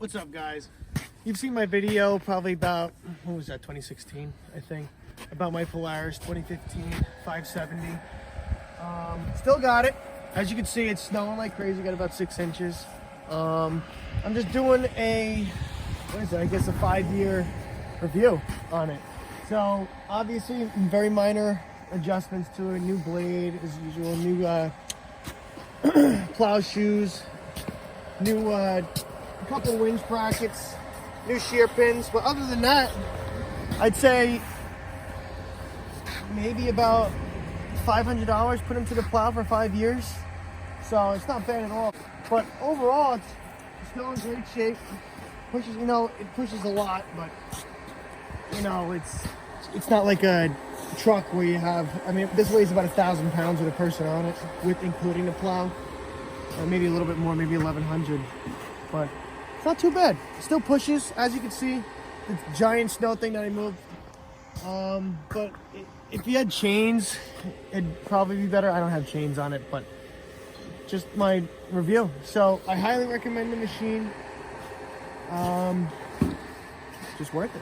What's up, guys? You've seen my video probably about, what was that, 2016, I think, about my Polaris 2015 570. Still got it. As you can see, it's snowing like crazy. Got about 6 inches. I'm just doing a, what is it? I guess a 5-year review on it. So obviously, very minor adjustments to a new blade, as usual. New plow shoes. New couple winch brackets. New shear pins. But other than that, I'd say maybe about $500 put into the plow for 5 years. So it's not bad at all. But overall, it's still in great shape. Pushes, it pushes a lot, but it's not like a truck where you have, this weighs about 1,000 pounds with a person on it, with including the plow. Maybe a little bit more, maybe 1,100. But it's not too bad. It still pushes, as you can see. The giant snow thing that I moved. But if you had chains, it'd probably be better. I don't have chains on it, but just my review. So I highly recommend the machine. Just worth it.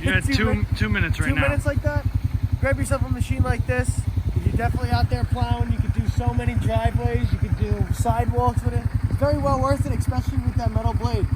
Yeah, two minutes right now. 2 minutes like that. Grab yourself a machine like this. You're definitely out there plowing. You could do so many driveways. You could do sidewalks with it. It's very well worth it, especially with that metal blade.